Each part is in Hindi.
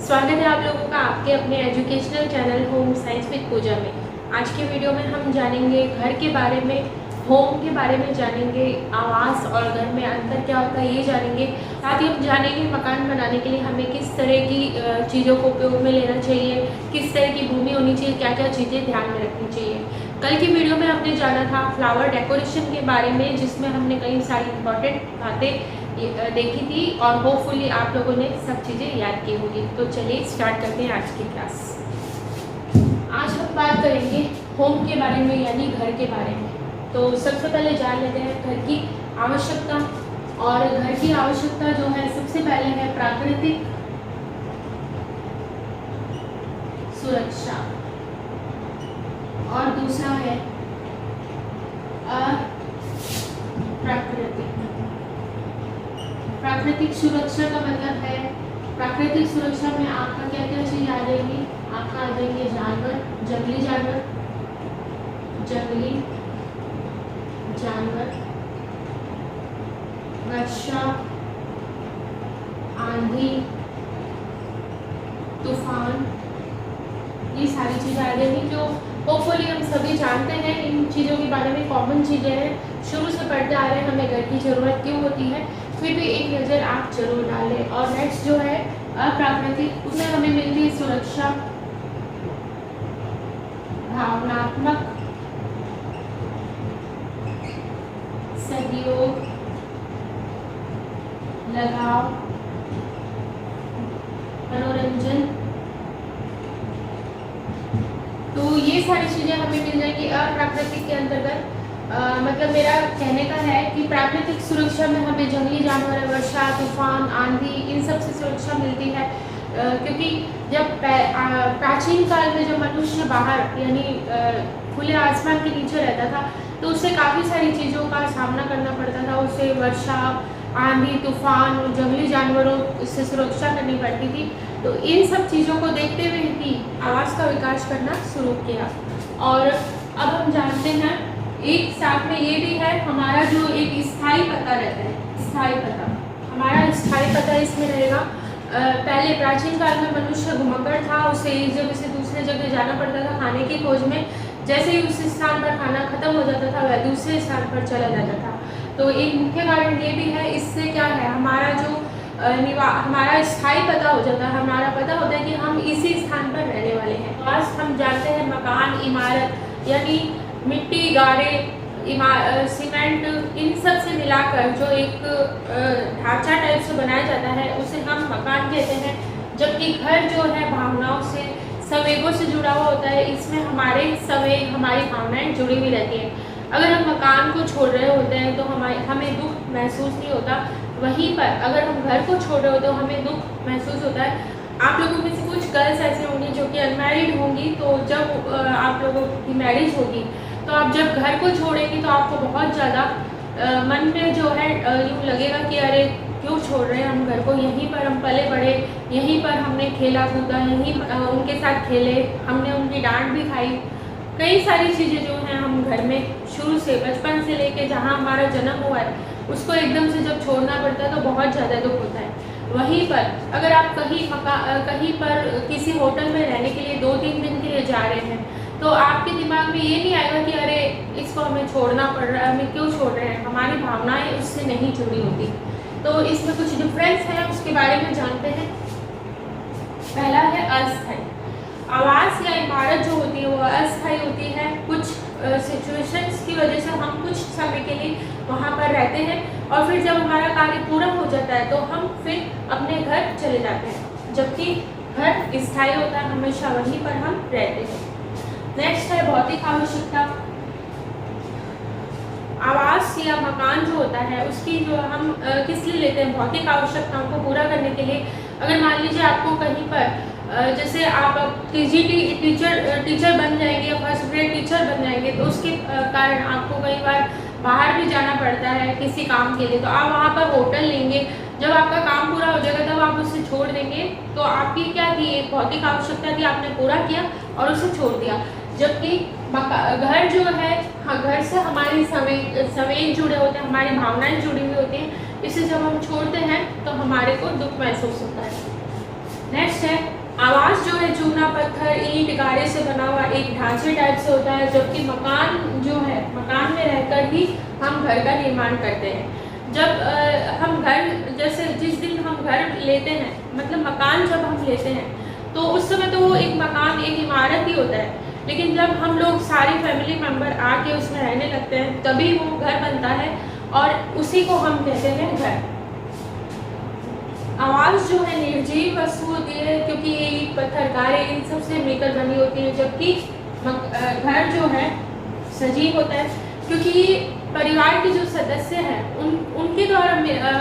स्वागत है आप लोगों का आपके अपने educational channel home science with Pooja में। आज के वीडियो में हम जानेंगे घर के बारे में, होम के बारे में जानेंगे, आवास और घर में अंतर क्या होता है ये जानेंगे। साथ ही हम जानेंगे मकान बनाने के लिए हमें किस तरह की चीज़ों को उपयोग में लेना चाहिए, किस तरह की भूमि होनी चाहिए, क्या क्या चीज़ें ध्यान में रखनी चाहिए। कल की वीडियो में हमने जाना था फ्लावर डेकोरेशन के बारे में, जिसमें हमने कई सारी इंपॉर्टेंट बातें देखी थी और होपफुली आप लोगों ने सब चीज़ें याद की होगी। तो चलिए स्टार्ट करते हैं आज की क्लास। आज हम बात करेंगे होम के बारे में, यानी घर के बारे में। तो सबसे पहले जान लेते हैं घर की आवश्यकता। और घर की आवश्यकता जो है सबसे पहले है प्राकृतिक सुरक्षा और दूसरा है अप्राकृतिक। प्राकृतिक सुरक्षा का मतलब है, प्राकृतिक सुरक्षा में आपका क्या क्या चीज आ जाएगी, आपका आ जाएंगे जानवर, जंगली जानवर, वर्षा, आंधी, तूफान, ये सारी चीजें आ जाएंगी जो होपफुली हम सभी जानते हैं। इन चीज़ों के बारे में कॉमन चीज़ें हैं, शुरू से पढ़ते आ रहे हैं, हमें घर की ज़रूरत क्यों होती है, फिर भी एक नज़र आप जरूर डालें। और नेक्स्ट जो है अप्राकृतिक, उसमें हमें मिलती है सुरक्षा, भावनात्मक सहयोग, लगाव, मनोरंजन। तो ये सारी चीज़ें हमें मिल जाएंगी अप्राकृतिक के अंतर्गत। मतलब मेरा कहने का है कि प्राकृतिक सुरक्षा में हमें जंगली जानवर, वर्षा, तूफान, आंधी, इन सब से सुरक्षा मिलती है। क्योंकि जब प्राचीन काल में जब मनुष्य बाहर यानी खुले आसमान के नीचे रहता था तो उसे काफ़ी सारी चीज़ों का सामना करना पड़ता था। उसे वर्षा, आंधी, तूफान, जंगली जानवरों से सुरक्षा करनी पड़ती थी। तो इन सब चीज़ों को देखते हुए ही आवास का विकास करना शुरू किया। और अब हम जानते हैं एक साथ में ये भी है हमारा जो एक स्थायी पता रहता है, स्थायी पता, हमारा स्थायी पता इसमें रहेगा। पहले प्राचीन काल में मनुष्य घुमक्कड़ था, उसे एक जगह से दूसरे जगह जाना पड़ता था खाने की खोज में। जैसे ही उस स्थान पर खाना खत्म हो जाता था वह दूसरे स्थान पर चला जाता था। तो एक मुख्य कारण ये भी है, इससे क्या है हमारा जो हमारा स्थायी पता हो जाता है, हमारा पता होता है कि हम इसी स्थान पर रहने वाले हैं। आज हम जानते हैं मकान, इमारत यानी मिट्टी, गारे, सीमेंट, इन सब से मिलाकर जो एक ढांचा टाइप से बनाया जाता है उसे हम मकान कहते हैं। जबकि घर जो है भावनाओं से, संवेगों से जुड़ा हुआ होता है। इसमें हमारे संवेग, हमारी भावनाएं जुड़ी हुई रहती हैं। अगर हम मकान को छोड़ रहे होते हैं तो हमें दुख महसूस नहीं होता। वहीं पर अगर हम घर को छोड़ रहे होते तो हमें दुख महसूस होता है। आप लोगों में से कुछ गर्ल्स ऐसे होंगी जो कि अनमैरिड होंगी, तो जब आप लोगों की मैरिज होगी तो आप जब घर को छोड़ेंगी तो आपको बहुत ज़्यादा मन में जो है यूँ लगेगा कि अरे क्यों छोड़ रहे हैं हम घर को, यहीं पर हम पले बढ़े, यहीं पर हमने खेला कूदा, यहीं उनके साथ खेले, हमने उनकी डांट भी खाई। कई सारी चीज़ें जो हैं हम घर में शुरू से, बचपन से लेके जहाँ हमारा जन्म हुआ है, उसको एकदम से जब छोड़ना पड़ता है तो बहुत ज़्यादा दुख होता है। वहीं पर अगर आप कहीं पर किसी होटल में रहने के लिए 2-3 दिन के लिए जा रहे हैं तो आपके दिमाग में ये नहीं आएगा कि अरे इसको हमें छोड़ना पड़ रहा है, हमें क्यों छोड़ रहे हैं, हमारी भावनाएं उससे नहीं जुड़ी होती। तो इसमें कुछ डिफरेंस है, उसके बारे में जानते हैं। पहला है अस्थायी। आवास या इमारत जो होती है वो अस्थायी होती है। कुछ सिचुएशंस की वजह से हम कुछ समय के लिए वहाँ पर रहते हैं और फिर जब हमारा कार्य पूरा हो जाता है तो हम फिर अपने घर चले जाते हैं। जबकि घर स्थायी होता है, हमेशा वहीं पर हम रहते हैं। नेक्स्ट है भौतिक आवश्यकता। आवास या मकान जो होता है उसकी जो हम किस लिए लेते हैं, भौतिक आवश्यकताओं को पूरा करने के लिए। अगर मान लीजिए आपको कहीं पर जैसे आप टीचर बन जाएंगे या फर्स्ट ग्रेड टीचर बन जाएंगे तो उसके कारण आपको कई बार बाहर भी जाना पड़ता है किसी काम के लिए, तो आप वहाँ पर होटल लेंगे। जब आपका काम पूरा हो जाएगा तब आप उसे छोड़ देंगे। तो आपकी क्या थी, एक भौतिक आवश्यकता थी, आपने पूरा किया और उसे छोड़ दिया। जबकि घर जो है, हाँ, घर से हमारी संवेग जुड़े होते हैं, हमारी भावनाएं जुड़ी हुई होती हैं। इसे जब हम छोड़ते हैं तो हमारे को दुख महसूस होता है। नेक्स्ट है ईंट गारे से बना हुआ एक ढांचे टाइप से होता है, जबकि मकान जो है, मकान में रहकर ही हम घर का निर्माण करते हैं। जब हम घर, जैसे जिस दिन हम घर लेते हैं, मतलब मकान जब हम लेते हैं तो उस समय तो वो एक मकान, एक इमारत ही होता है, लेकिन जब हम लोग सारी फैमिली मेम्बर आके उसमें रहने लगते हैं तभी वो घर बनता है और उसी को हम कहते हैं घर। आवाज़ जो है निर्जीव वस्तु होती है, क्योंकि ये ईंट पत्थर गारे इन सब से मिलकर बनी होती है, जबकि घर जो है सजीव होता है, क्योंकि परिवार के जो सदस्य हैं उनके द्वारा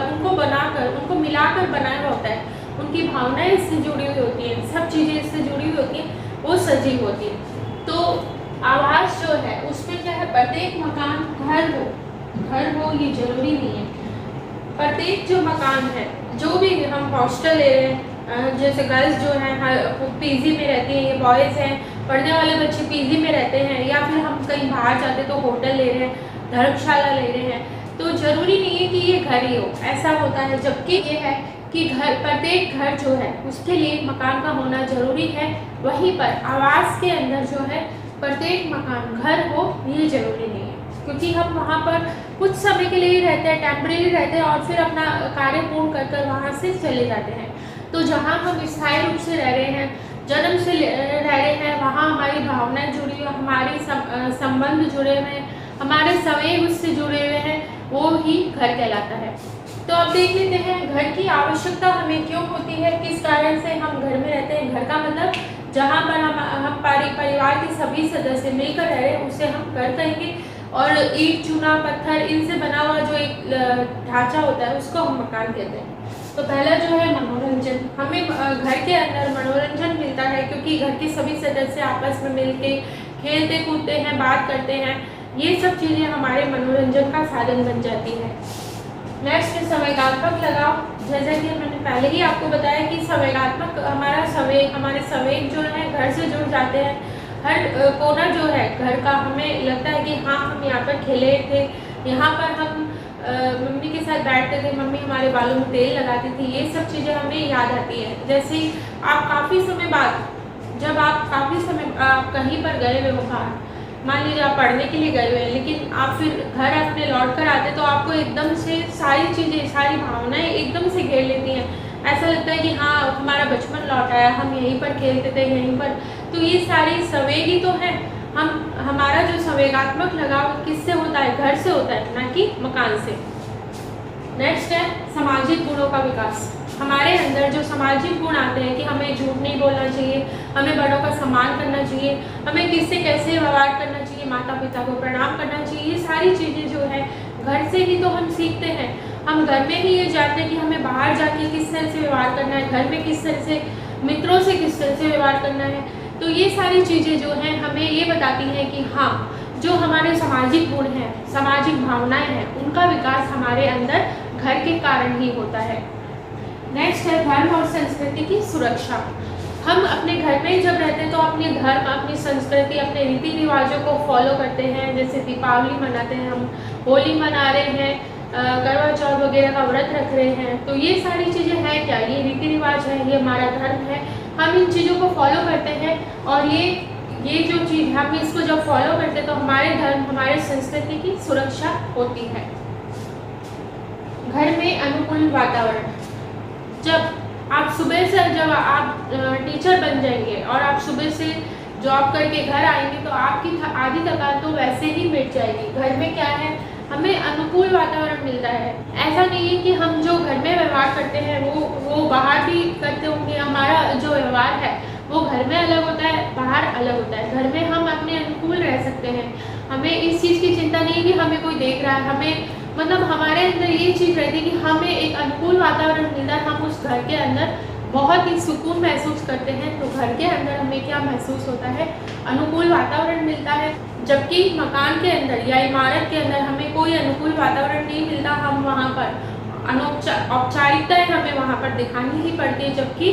उनको बनाकर, उनको मिलाकर बनाया हुआ होता है, उनकी भावनाएं इससे जुड़ी हुई होती हैं, सब चीज़ें इससे जुड़ी हुई होती हैं, वो सजीव होती है। तो आवाज़ जो है उसमें क्या है, प्रत्येक मकान घर हो ये जरूरी नहीं है। प्रत्येक जो मकान है, जो भी हम हॉस्टल ले रहे हैं, जैसे गर्ल्स जो हैं पीजी में रहती हैं, ये बॉयज़ हैं, पढ़ने वाले बच्चे पीजी में रहते हैं, या फिर हम कहीं बाहर जाते तो होटल ले रहे हैं, धर्मशाला ले रहे हैं, तो ज़रूरी नहीं है कि ये घर ही हो, ऐसा होता है। जबकि ये है कि प्रत्येक घर जो है उसके लिए मकान का होना ज़रूरी है। वहीं पर आवास के अंदर जो है प्रत्येक मकान घर हो ये ज़रूरी नहीं है, क्योंकि हम वहाँ पर कुछ समय के लिए ही रहते हैं, टेम्परेरी रहते हैं और फिर अपना कार्य पूर्ण कर वहाँ से चले जाते हैं। तो जहाँ हम स्थायी रूप से रह रहे हैं, जन्म से रह रहे हैं, वहाँ हमारी भावनाएं जुड़ी हुई, हमारे संबंध जुड़े हुए हैं, हमारे समय उससे जुड़े हुए हैं, वो ही घर कहलाता है। तो अब देख लेते हैं घर की आवश्यकता हमें क्यों होती है, किस कारण से हम घर में रहते हैं। घर का मतलब जहाँ पर हम परिवार के सभी सदस्य मिलकर रह रहे हैं उसे हम घर कहेंगे, और ईंट चूना पत्थर इनसे बना हुआ जो एक ढांचा होता है उसको हम मकान कहते हैं। तो पहला जो है मनोरंजन, हमें घर के अंदर मनोरंजन मिलता है, क्योंकि घर के सभी सदस्य आपस में मिलके खेलते कूदते हैं, बात करते हैं, ये सब चीज़ें हमारे मनोरंजन का साधन बन जाती है। नेक्स्ट संवेगात्मक लगाव, जैसा कि मैंने पहले ही आपको बताया कि संवेगात्मक हमारे संवेग जो है घर से जुड़ जाते हैं। हर कोना जो है घर का हमें लगता है कि हाँ हम यहाँ पर खेले थे, यहाँ पर हम मम्मी के साथ बैठते थे, मम्मी हमारे बालों में तेल लगाती थी, ये सब चीज़ें हमें याद आती है। जैसे आप काफ़ी समय बाद, जब आप काफ़ी समय आप कहीं पर गए हुए हो बाहर, मान लीजिए आप पढ़ने के लिए गए हुए हैं, लेकिन आप फिर घर अपने लौट कर आते तो आपको एकदम से सारी चीज़ें, सारी भावनाएं एकदम से घेर लेती हैं। ऐसा लगता है कि हाँ हमारा बचपन लौट आया, हम यहीं पर खेलते थे, यहीं पर। तो ये सारी संवेग ही तो है। हमारा जो संवेगात्मक लगाव किससे होता है, घर से होता है, ना कि मकान से। नेक्स्ट है सामाजिक गुणों का विकास। हमारे अंदर जो सामाजिक गुण आते हैं कि हमें झूठ नहीं बोलना चाहिए, हमें बड़ों का सम्मान करना चाहिए, हमें किससे कैसे व्यवहार करना चाहिए, माता पिता को प्रणाम करना चाहिए, ये सारी चीज़ें जो है घर से ही तो हम सीखते हैं। हम घर में ही ये जानते हैं कि हमें बाहर जाके किस तरह से व्यवहार करना है, घर में किस तरह से, मित्रों से किस तरह से व्यवहार करना है। तो ये सारी चीज़ें जो हैं हमें ये बताती हैं कि हाँ जो हमारे सामाजिक गुण हैं, सामाजिक भावनाएं हैं, उनका विकास हमारे अंदर घर के कारण ही होता है। नेक्स्ट है धर्म और संस्कृति की सुरक्षा। हम अपने घर में जब रहते हैं तो अपने धर्म, अपनी संस्कृति, अपने रीति रिवाजों को फॉलो करते हैं। जैसे दीपावली मनाते हैं, हम होली मना रहे हैं, करवा चौथ वगैरह का व्रत रख रहे हैं। तो ये सारी चीज़ें हैं क्या, ये रीति रिवाज है, ये हमारा धर्म है, हम इन चीज़ों को फॉलो करते हैं। और ये जो चीज़ हम इसको जब फॉलो करते हैं तो हमारे धर्म, हमारे संस्कृति की सुरक्षा होती है। घर में अनुकूल वातावरण, जब आप सुबह से, जब आप टीचर बन जाएंगे और आप सुबह से जॉब करके घर आएंगे तो आपकी आधी थकान तो वैसे ही मिट जाएगी। घर में क्या है, हमें अनुकूल वातावरण मिलता है। ऐसा नहीं है कि हम जो घर में व्यवहार करते हैं वो बाहर भी करते होंगे। हमारा जो व्यवहार है वो घर में अलग होता है, बाहर अलग होता है। घर में हम अपने अनुकूल रह सकते हैं, हमें इस चीज़ की चिंता नहीं है कि हमें कोई देख रहा है, हमें मतलब हमारे अंदर ये चीज़ रहती है कि हमें एक अनुकूल वातावरण मिलता है, हम उस घर के अंदर बहुत ही सुकून महसूस करते हैं। तो घर के अंदर हमें क्या महसूस होता है, अनुकूल वातावरण मिलता है। जबकि मकान के अंदर या इमारत के अंदर हमें कोई अनुकूल वातावरण नहीं मिलता, हम वहाँ पर औपचारिकताएं हमें वहाँ पर दिखानी ही पड़ती है। जबकि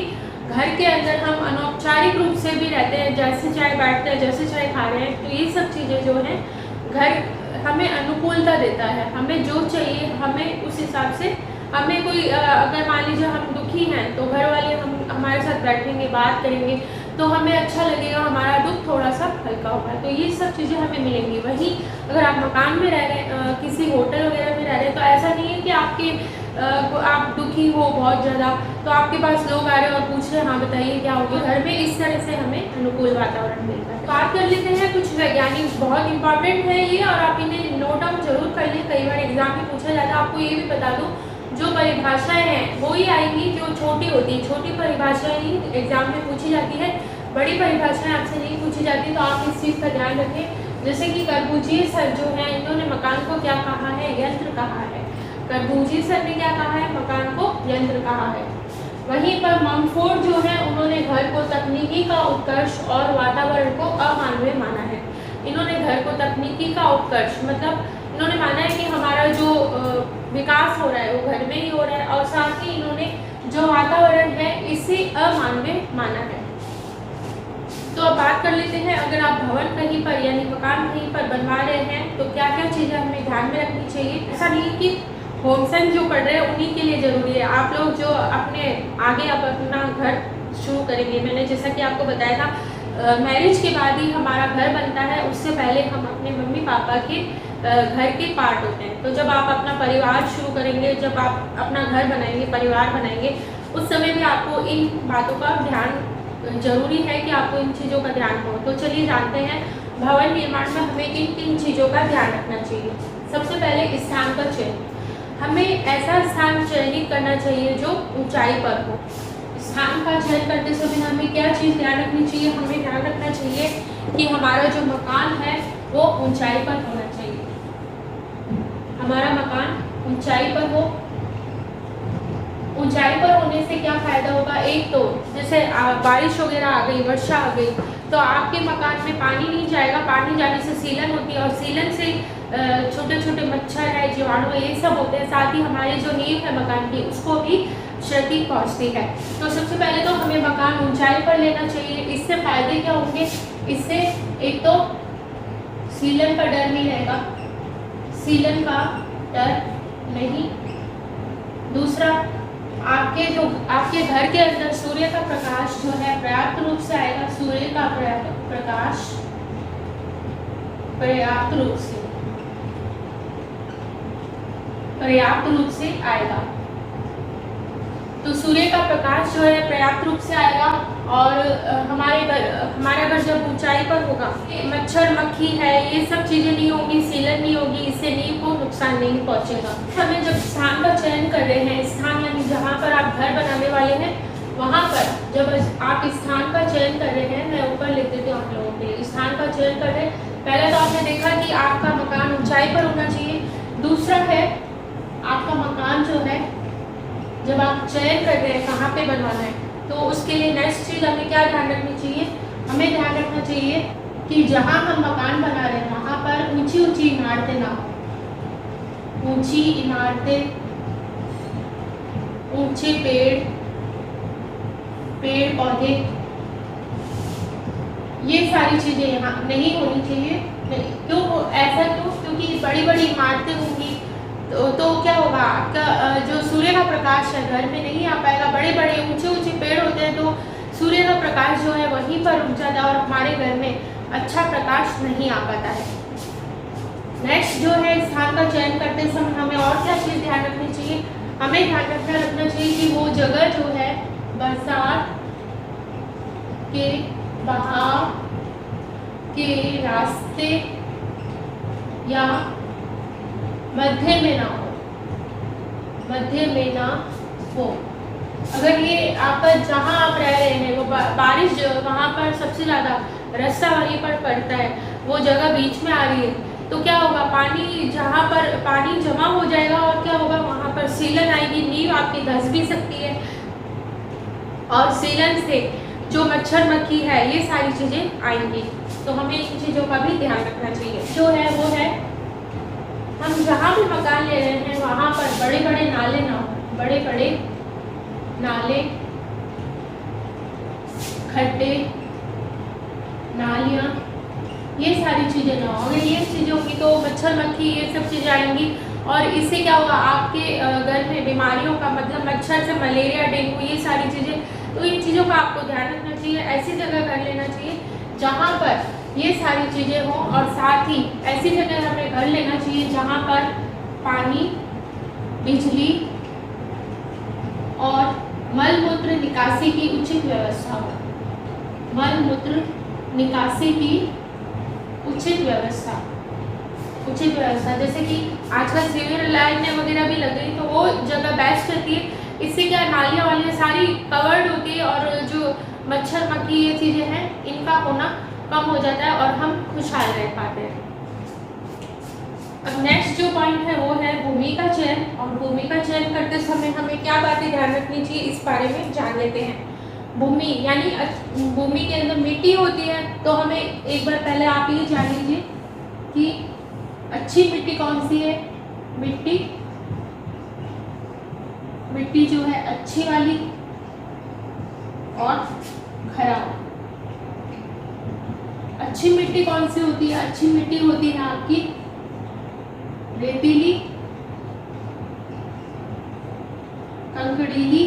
घर के अंदर हम अनौपचारिक रूप से भी रहते हैं, जैसे चाय बैठते हैं, जैसे चाय खा रहे हैं। तो ये सब चीज़ें जो हैं घर हमें अनुकूलता देता है, हमें जो चाहिए हमें उस हिसाब से, हमें कोई अगर मान लीजिए हम दुखी हैं तो घर वाले हमारे साथ बैठेंगे, बात करेंगे, तो हमें अच्छा लगेगा, हमारा दुख थोड़ा सा हल्का होगा। तो ये सब चीज़ें हमें मिलेंगी। वहीं अगर आप मकान में रह रहे किसी होटल वगैरह में रह रहे हैं, तो ऐसा नहीं है कि आप दुखी हो बहुत ज़्यादा, तो आपके पास लोग आ रहे हैं और पूछ रहे हैं हाँ बताइए क्या हो गया। घर में इस तरह से हमें अनुकूल वातावरण मिलता है। बात कर लेते हैं कुछ वैज्ञानिक, बहुत इंपॉर्टेंट है ये, और आप इन्हें नोट डाउन जरूर कर लें, कई बार एग्जाम में पूछा जाता है। आपको ये भी बता दूँ, जो परिभाषाएं हैं वो ही आएंगी जो छोटी होती है, छोटी परिभाषाएं ही एग्जाम में पूछी जाती है, बड़ी परिभाषाएं आपसे नहीं पूछी जाती। तो आप इस चीज़ का ध्यान रखें। जैसे कि कर्बूजिए सर जो है, इन्होंने मकान को क्या कहा है, यंत्र कहा है। कर्बूजिए सर ने क्या कहा है, मकान को यंत्र कहा है। वहीं पर ममफोर्ड जो है, उन्होंने घर को तकनीकी का उत्कर्ष और वातावरण को अमानवीय माना है। इन्होंने घर को तकनीकी का उत्कर्ष मतलब इन्होंने माना है कि हमारा जो विकास हो रहा है वो घर में ही हो रहा है, और साथ ही इन्होंने जो वातावरण है इसे अमानवीय माना है। तो अब बात कर लेते हैं, अगर आप भवन कहीं पर यानी मकान कहीं पर बनवा रहे हैं तो क्या क्या चीज़ें हमें ध्यान में रखनी चाहिए। ऐसा नहीं कि होम साइंस जो पढ़ रहे हैं उन्हीं के लिए ज़रूरी है। आप लोग जो अपने आगे आप अपना घर शुरू करेंगे, मैंने जैसा कि आपको बताया था मैरिज के बाद ही हमारा घर बनता है, उससे पहले हम अपने मम्मी पापा के घर के पार्ट होते हैं। तो जब आप अपना परिवार शुरू करेंगे, जब आप अपना घर बनाएंगे, परिवार बनाएंगे, उस समय भी आपको इन बातों का ध्यान जरूरी है कि आपको इन चीज़ों का ध्यान हो। तो चलिए जानते हैं भवन निर्माण में हमें किन किन चीज़ों का ध्यान रखना चाहिए। सबसे पहले स्थान का चयन, हमें ऐसा स्थान चयनित करना चाहिए जो ऊंचाई पर हो। स्थान का चयन करते समय हमें क्या चीज़ ध्यान रखनी चाहिए, हमें ध्यान रखना चाहिए कि हमारा जो मकान है वो ऊंचाई पर होना चाहिए। हमारा मकान ऊंचाई पर हो। ऊंचाई पर होने से क्या फायदा होगा, एक तो जैसे बारिश वगैरह आ गई, वर्षा आ गई, तो आपके मकान में पानी नहीं जाएगा। पानी जाने से सीलन होती है, और सीलन से छोटे छोटे मच्छर है, जीवाणु है, ये सब होते हैं। साथ ही हमारी जो नींव है मकान की उसको भी क्षति पहुंचती है। तो सबसे पहले तो हमें मकान ऊंचाई पर लेना चाहिए। इससे फायदे क्या होंगे, इससे एक तो सीलन का डर नहीं रहेगा, सीलन का डर नहीं। दूसरा, आपके घर के अंदर सूर्य का प्रकाश जो है पर्याप्त रूप से आएगा। सूर्य का प्रकाश पर्याप्त रूप से आएगा। तो सूर्य का प्रकाश जो है पर्याप्त रूप से आएगा, और हमारा घर जब ऊंचाई पर होगा, मच्छर मक्खी है ये सब चीज़ें नहीं होगी, सीलन नहीं होगी, इससे नींव को नुकसान नहीं पहुंचेगा। हमें जब स्थान का चयन कर रहे हैं, स्थान यानी जहाँ पर आप घर बनाने वाले हैं, वहाँ पर जब आप स्थान का चयन कर रहे हैं, मैं ऊपर लिख देती हूँ आप लोगों के लिए। स्थान का चयन कर रहे हैं, पहले तो आपने देखा कि आपका मकान ऊंचाई पर होना चाहिए। दूसरा है आपका मकान जो है, जब आप चयन कर रहे हैं कहाँ पे बनवाना है, तो उसके लिए नेक्स्ट चीज़ हमें क्या ध्यान रखनी चाहिए, हमें ध्यान रखना चाहिए कि जहाँ हम मकान बना रहे हैं वहाँ पर ऊंची ऊंची इमारतें ना हो। ऊंची इमारतें, ऊंचे पेड़ पौधे, ये सारी चीज़ें यहाँ नहीं होनी चाहिए। क्यों ऐसा क्यों, क्योंकि बड़ी बड़ी इमारतें होंगी तो क्या होगा, आपका जो सूर्य का प्रकाश है घर में नहीं आ पाएगा। बड़े बड़े ऊंचे ऊंचे पेड़ होते हैं तो सूर्य का प्रकाश जो है वहीं पर रुक जाता है, और हमारे घर में अच्छा प्रकाश नहीं आ पाता है। नेक्स्ट जो है, स्थान का चयन करते समय हमें और क्या चीज़ ध्यान रखनी चाहिए, हमें ध्यान रखना चाहिए कि वो जगह जो है बरसात के बहाव के रास्ते या मध्य में ना हो। अगर ये आपका जहाँ आप रह रहे हैं वो बारिश वहाँ पर सबसे ज़्यादा रास्ता वहीं पर पड़ता है, वो जगह बीच में आ रही है, तो क्या होगा, पानी जहाँ पर पानी जमा हो जाएगा, और क्या होगा वहाँ पर सीलन आएगी, नींव आपकी धंस भी सकती है, और सीलन से जो मच्छर मक्खी है ये सारी चीज़ें आएंगी। तो हमें इन चीज़ों का भी ध्यान रखना चाहिए। जो है वो है, हम जहाँ भी मकान ले रहे हैं वहाँ पर बड़े बड़े नाले ना हो, बड़े बड़े नाले, खड्डे, नालियाँ, ये सारी चीज़ें ना हो। अगर ये चीज़ें होंगी तो मच्छर मक्खी ये सब चीज़ें आएंगी, और इससे क्या होगा, आपके घर में बीमारियों का मतलब मच्छर से मलेरिया, डेंगू, ये सारी चीज़ें, तो तो इन चीज़ों का आपको ध्यान रखना चाहिए। ऐसी जगह घर लेना चाहिए जहाँ पर ये सारी चीज़ें हों, और साथ ही ऐसी जगह हमें घर लेना चाहिए जहाँ पर पानी, बिजली और मल मूत्र निकासी की उचित व्यवस्था हो। मल मूत्र निकासी की उचित व्यवस्था जैसे कि आजकल सीवर लाइन वगैरह भी लग गई, तो वो जगह बेस्ट रहती है। इससे क्या, नालियाँ वालियाँ सारी कवर्ड होती है और जो मच्छर मक्खी ये चीज़ें हैं इनका होना कम हो जाता है और हम खुशहाल रह पाते हैं। अब नेक्स्ट जो पॉइंट है वो है भूमि का चयन, और भूमि का चयन करते समय हमें क्या बातें ध्यान रखनी चाहिए इस बारे में जान लेते हैं। भूमि यानी भूमि के अंदर मिट्टी होती है, तो हमें एक बार पहले आप ये जान लीजिए कि अच्छी मिट्टी कौन सी है। मिट्टी जो है अच्छी वाली और खराब। अच्छी मिट्टी कौन सी होती है? अच्छी मिट्टी होती है आपकी रेतीली, कंकड़ीली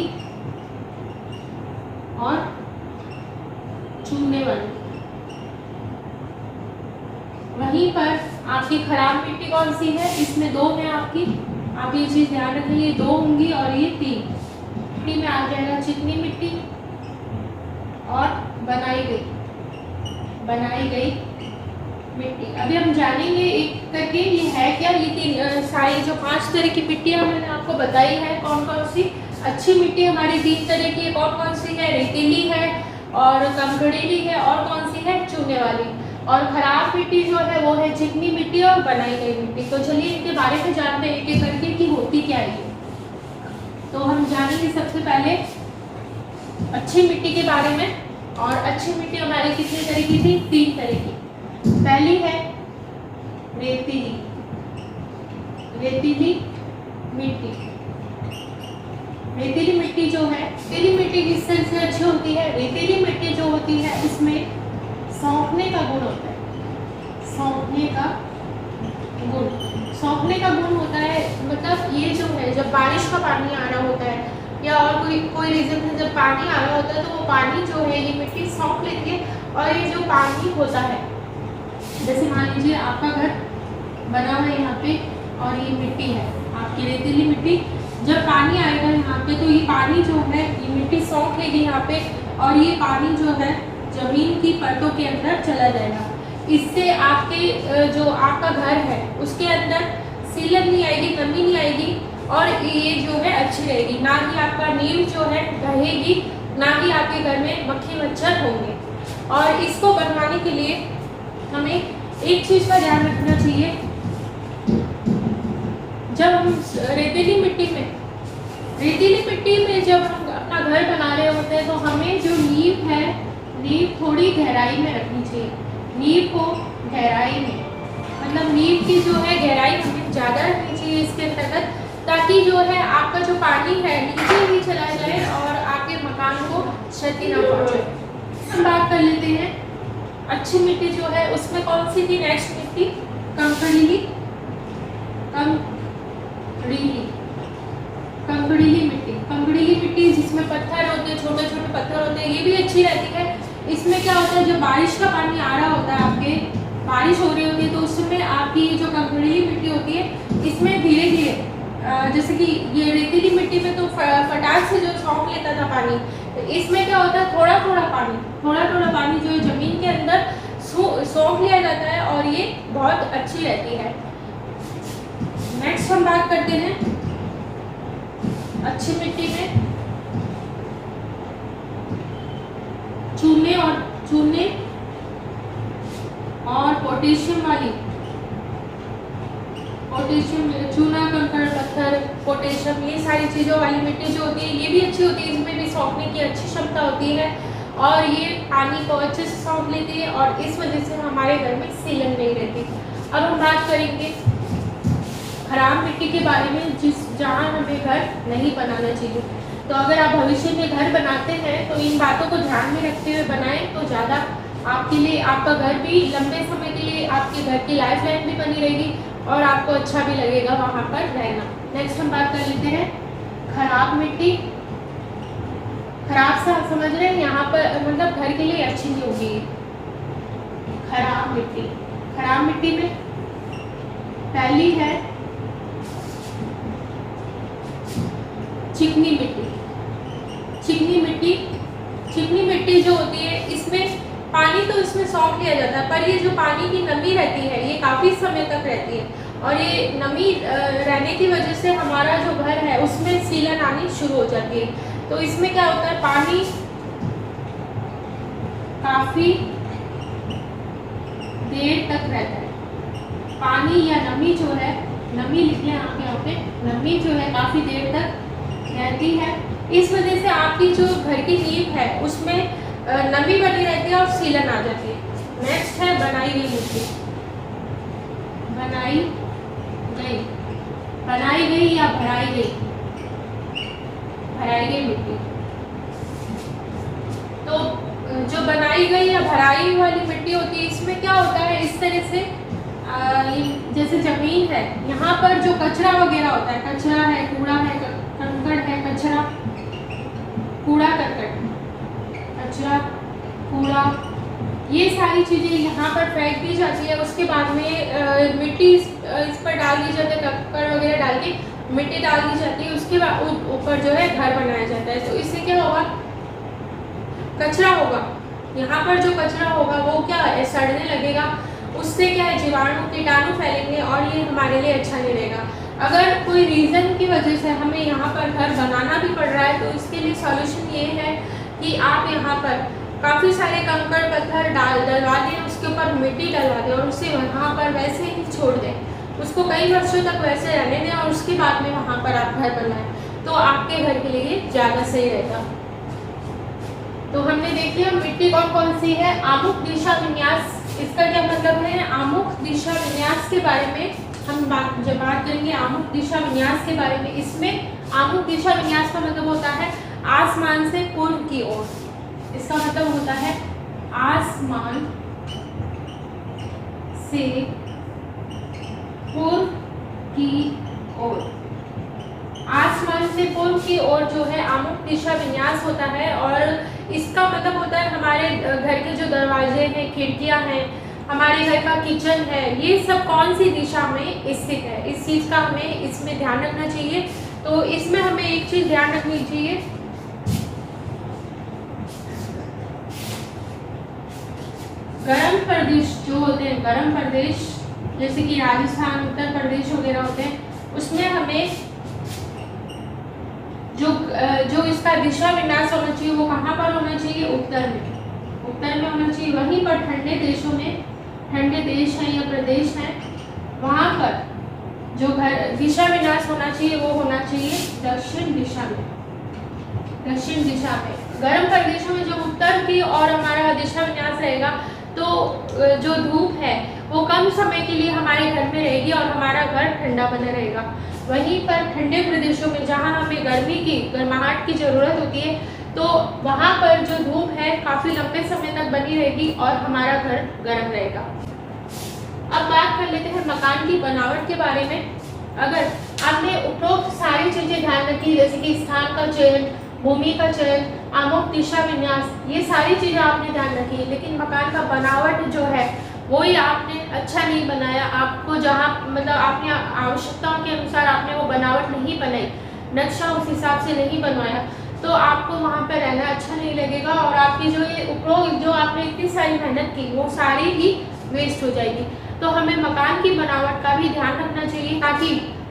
और चूने वाली। वहीं पर आपकी खराब मिट्टी कौन सी है? इसमें दो है आपकी, आप ये चीज ध्यान रखें, ये दो होंगी और ये तीन। मिट्टी में आ जाएगा चिकनी मिट्टी और बनाई गई मिट्टी। अभी हम जानेंगे एक करके ये है क्या। ये तीन सारी जो 5 तरह की मिट्टियाँ मैंने आपको बताई है कौन कौन सी। अच्छी मिट्टी हमारी 3 तरह की है, कौन कौन सी है? रेतीली है और कंकड़ीली है और कौन सी है? चूने वाली। और खराब मिट्टी जो है वो है चिकनी मिट्टी और बनाई गई मिट्टी। तो चलिए इनके बारे में जानते हैं एक एक करके कि होती क्या है। तो हम जानेंगे सबसे पहले अच्छी मिट्टी के बारे में। और अच्छी मिट्टी हमारी कितनी तरह की थी? 3 तरह की। पहली है रेतीली मिट्टी। रेतीली मिट्टी जो है, रेतीली मिट्टी किस तरह से अच्छी होती है? रेतीली मिट्टी जो होती है इसमें सौंपने का गुण होता है। सौंपने का गुण होता है। मतलब ये जो है, जब बारिश का पानी आ रहा होता है या और कोई रीजन से जब पानी आ रहा होता है, तो वो पानी जो है ये मिट्टी सौंप लेती है। और ये जो पानी होता है, जैसे मान लीजिए आपका घर बना हुआ है यहाँ पे और ये मिट्टी है आपकी रेतीली मिट्टी। जब पानी आएगा यहाँ पे तो ये पानी जो है ये मिट्टी सौंप लेगी यहाँ पे, और ये पानी जो है जमीन की परतों के अंदर चला जाएगा। इससे आपके जो आपका घर है उसके अंदर सीलन नहीं आएगी, नमी नहीं आएगी, और ये जो है अच्छी रहेगी। ना ही आपका नींव जो है ढहेगी, ना ही आपके घर में मक्खी मच्छर होंगे। और इसको बनवाने के लिए हमें एक चीज का ध्यान रखना चाहिए। जब हम रेतीली मिट्टी में जब हम अपना घर बना रहे होते हैं, तो हमें जो नींव है, नींव थोड़ी गहराई में रखनी चाहिए। नींव को गहराई में, मतलब नींव की जो है गहराई हमें ज़्यादा रखनी चाहिए इसके अंतर्गत, ताकि जो है आपका जो पानी है नीचे ही चला जाए और आपके मकान को क्षति ना पहुँचे। हम बात कर लेते हैं अच्छी मिट्टी जो है उसमें कौन सी थी नेक्स्ट मिट्टी? कंकड़ीली मिट्टी जिसमें पत्थर होते हैं, छोटे छोटे पत्थर होते हैं, ये भी अच्छी रहती है। इसमें क्या होता है, जब बारिश का पानी आ रहा होता है, आपके बारिश हो रही होती है, तो उस समय आपकी जो कंकड़ीली मिट्टी होती है इसमें धीरे धीरे, जैसे कि ये रेतीली मिट्टी में तो फटाक से जो सौंप लेता था पानी, तो इसमें क्या होता है थोड़ा थोड़ा पानी जो है जमीन के अंदर सौंप लिया जाता है और ये बहुत अच्छी रहती है। नेक्स्ट हम बात करते हैं अच्छी मिट्टी में चूने और पोटेशियम वाली, चूना, कंकड़, पत्थर, पोटेशियम, ये सारी चीज़ों वाली मिट्टी जो होती है ये भी अच्छी होती है। इसमें भी सौंपने की अच्छी क्षमता होती है और ये पानी को अच्छे से सौंप लेती है और इस वजह से हमारे घर में सीलन नहीं रहती। अब हम बात करेंगे खराब मिट्टी के बारे में, जहाँ हमें घर नहीं बनाना चाहिए। तो अगर आप भविष्य में घर बनाते हैं तो इन बातों को ध्यान में रखते हुए बनाएं, तो ज़्यादा आपके लिए, आपका घर भी लंबे समय के लिए, आपके घर की लाइफ लाइन भी बनी रहेगी और आपको अच्छा भी लगेगा वहाँ पर रहना। नेक्स्ट हम बात कर लेते हैं खराब मिट्टी खराब सा आप समझ रहे हैं, यहाँ पर मतलब घर के लिए अच्छी नहीं होगी। खराब मिट्टी, खराब मिट्टी में पहली है चिकनी मिट्टी। चिकनी मिट्टी, चिकनी मिट्टी जो होती है इसमें पानी तो इसमें सौंप लिया जाता है, पर ये जो पानी की नमी रहती है ये काफ़ी समय तक रहती है, और ये नमी रहने की वजह से हमारा जो घर है उसमें सीलन आनी शुरू हो जाती है। तो इसमें क्या होता है, पानी काफ़ी देर तक रहता है। पानी या नमी जो है, नमी लिखिए आप यहाँ पे, नमी जो है काफ़ी देर तक रहती है। इस वजह से आपकी जो घर की नींव है उसमें नमी बनी रहती है और सीलन आ जाती है। नेक्स्ट है बनाई गई मिट्टी। बनाई गई, बनाई गई या भराई गई, भराई गई मिट्टी। तो जो बनाई गई या भराई वाली मिट्टी होती है इसमें क्या होता है, इस तरह से जैसे जमीन है, यहाँ पर जो कचरा वगैरह होता है, कचरा है, कूड़ा है, कंकड़ है, कचरा, कूड़ा करकट, कचरा, कूड़ा, ये सारी चीज़ें यहाँ पर फेंक दी जाती है। उसके बाद में मिट्टी इस पर डाल दी जाती है, कंकड़ वगैरह डाल के मिट्टी डाल दी जाती है। उसके बाद ऊपर जो है घर बनाया जाता है। तो इससे क्या होगा, कचरा होगा, यहाँ पर जो कचरा होगा वो क्या है, सड़ने लगेगा। उससे क्या है, जीवाणु कीटाणु फैलेंगे और ये हमारे लिए अच्छा नहीं रहेगा। अगर कोई रीज़न की वजह से हमें यहाँ पर घर बनाना भी पड़ रहा है तो इसके लिए सॉल्यूशन ये है कि आप यहाँ पर काफ़ी सारे कंकड़ पत्थर डलवा दें, उसके ऊपर मिट्टी डलवा दें और उसे वहाँ पर वैसे ही छोड़ दें। उसको कई वर्षों तक वैसे रहने दें और उसके बाद में वहाँ पर आप घर बनाएं, तो आपके घर के लिए ज़्यादा सही रहेगा। तो हमने देख लिया मिट्टी कौन कौन सी है। आमुख दिशा विन्यास, इसका क्या मतलब है, आमुख दिशा विन्यास के बारे में हम जब बात करेंगे आमुख दिशा विन्यास के बारे में। इसमें आमुख दिशा विन्यास का मतलब होता है आसमान से पूर्व की ओर। इसका मतलब होता है आसमान से पूर्व की ओर। आसमान से पूर्व की ओर जो है आमुख दिशा विन्यास होता है, और इसका मतलब होता है हमारे घर के जो दरवाजे हैं, खिड़कियां हैं, हमारे घर का किचन है, ये सब कौन सी दिशा में स्थित है, इस चीज़ का हमें इसमें ध्यान रखना चाहिए। तो इसमें हमें एक चीज़ ध्यान रखनी चाहिए, गर्म प्रदेश जो होते हैं, गर्म प्रदेश जैसे कि राजस्थान, उत्तर प्रदेश वगैरह होते हैं, उसमें हमें जो इसका दिशा विन्यास होना चाहिए वो कहाँ पर होना चाहिए, उत्तर में, उत्तर में होना चाहिए। वहीं पर ठंडे देशों में, ठंडे देश हैं या प्रदेश हैं, वहाँ पर जो घर दिशा विन्यास होना चाहिए वो होना चाहिए दक्षिण दिशा में, दक्षिण दिशा में। गर्म प्रदेशों में जब उत्तर की और हमारा दिशा विन्यास रहेगा तो जो धूप है वो कम समय के लिए हमारे घर में रहेगी और हमारा घर ठंडा बना रहेगा। वहीं पर ठंडे प्रदेशों में जहाँ हमें गर्मी की, गर्माहट की ज़रूरत होती है, तो वहाँ पर जो धूप है काफ़ी लंबे समय तक बनी रहेगी और हमारा घर गर्म रहेगा। अब बात कर लेते हैं मकान की बनावट के बारे में। अगर आपने उपरोक्त सारी चीज़ें ध्यान रखी, जैसे कि स्थान का चयन, भूमि का चयन, आमुख दिशा विन्यास, ये सारी चीज़ें आपने ध्यान रखी, लेकिन मकान का बनावट जो है वो ही आपने अच्छा नहीं बनाया। आपको जहाँ मतलब आपने आवश्यकताओं के अनुसार आपने वो बनावट नहीं बनाई, नक्शा उस हिसाब से नहीं बनवाया, तो आपको वहाँ पर रहना अच्छा नहीं लगेगा और आपकी जो ये उपरोक्त जो आपने इतनी सारी मेहनत की वो सारी ही वेस्ट हो जाएगी। तो हमें मकान की बनावट का भी ध्यान रखना चाहिए ताकि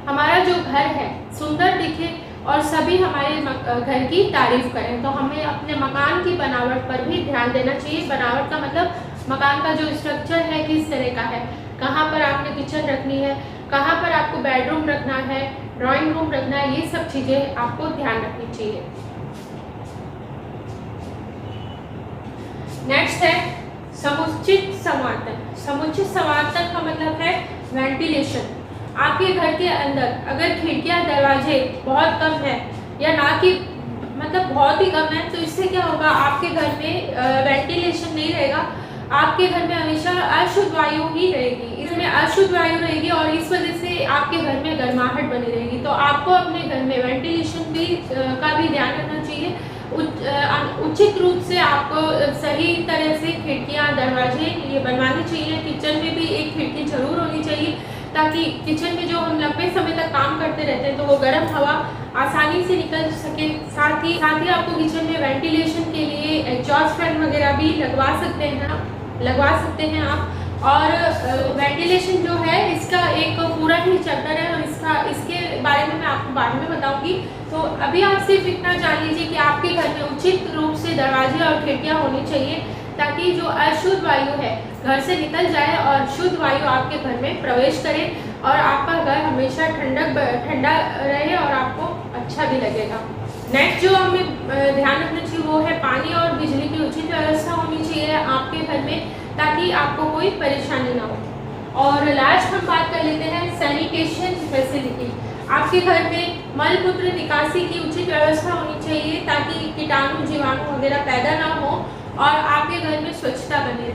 हमारा जो घर है सुंदर दिखे और सभी हमारे घर की तारीफ करें। तो हमें अपने मकान की बनावट पर भी ध्यान देना चाहिए। बनावट का मतलब मकान का जो स्ट्रक्चर है किस तरह का है, कहाँ पर आपने किचन रखनी है, कहाँ पर आपको बेडरूम रखना है, ड्राइंग रूम रखना है, ये सब चीज़ें आपको ध्यान रखनी चाहिए। नेक्स्ट है समुचित संवातन। समुचित संवातन का मतलब है वेंटिलेशन। आपके घर के अंदर अगर खिड़कियां दरवाजे बहुत कम है या ना कि मतलब बहुत ही कम है, तो इससे क्या होगा, आपके घर में वेंटिलेशन नहीं रहेगा, आपके घर में हमेशा अशुद्ध वायु ही रहेगी, इसमें अशुद्ध वायु रहेगी और इस वजह से आपके घर में गर्माहट बनी रहेगी। तो आपको अपने घर में वेंटिलेशन भी का भी ध्यान रखना चाहिए उचित रूप से आपको सही तरह से खिड़कियाँ दरवाजे ये बनवाने चाहिए। किचन में भी एक खिड़की जरूर होनी चाहिए ताकि किचन में जो हम लंबे समय तक काम करते रहते हैं तो वो गर्म हवा आसानी से निकल सके। साथ ही आपको किचन में वेंटिलेशन के लिए एग्जॉस्ट फैन वगैरह भी लगवा सकते हैं आप। और वेंटिलेशन जो है इसका एक पूरा ही चैप्टर है और इसके बारे में मैं आपको बाद में बताऊंगी। तो अभी आप सिर्फ इतना जान लीजिए कि आपके घर में उचित रूप से दरवाजे और खिड़कियां होनी चाहिए ताकि जो अशुद्ध वायु है घर से निकल जाए और शुद्ध वायु आपके घर में प्रवेश करे और आपका घर हमेशा ठंडा रहे और आपको अच्छा भी लगेगा। नेक्स्ट जो हमें ध्यान रखना चाहिए वो है पानी और बिजली की उचित व्यवस्था होनी चाहिए आपके घर में ताकि आपको कोई परेशानी ना हो। और लास्ट हम बात कर लेते हैं सैनिटेशन फैसिलिटी। आपके घर में मल मूत्र निकासी की उचित व्यवस्था होनी चाहिए ताकि कीटाणु जीवाणु वगैरह पैदा ना हो और आपके घर में स्वच्छता बने।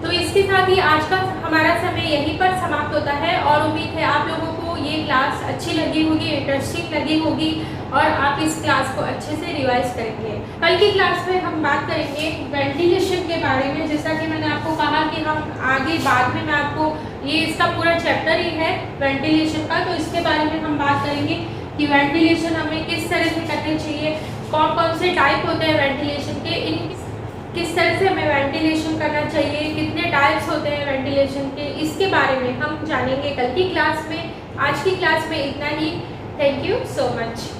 तो इसके साथ ही आज का हमारा समय यहीं पर समाप्त होता है और उम्मीद है आप लोगों को ये क्लास अच्छी लगी होगी, इंटरेस्टिंग लगी होगी और आप इस क्लास को अच्छे से रिवाइज करेंगे। कल की क्लास में हम बात करेंगे वेंटिलेशन के बारे में। जैसा कि मैंने आपको कहा कि हम आगे बाद में मैं आपको ये इसका पूरा चैप्टर ही है वेंटिलेशन का, तो इसके बारे में हम बात करेंगे कि वेंटिलेशन हमें किस तरह से करना चाहिए, कौन कौन से टाइप होते हैं वेंटिलेशन के, किस तरह से हमें वेंटिलेशन करना चाहिए, कितने टाइप्स होते हैं वेंटिलेशन के, इसके बारे में हम जानेंगे कल की क्लास में। आज की क्लास में इतना ही। Thank you so much.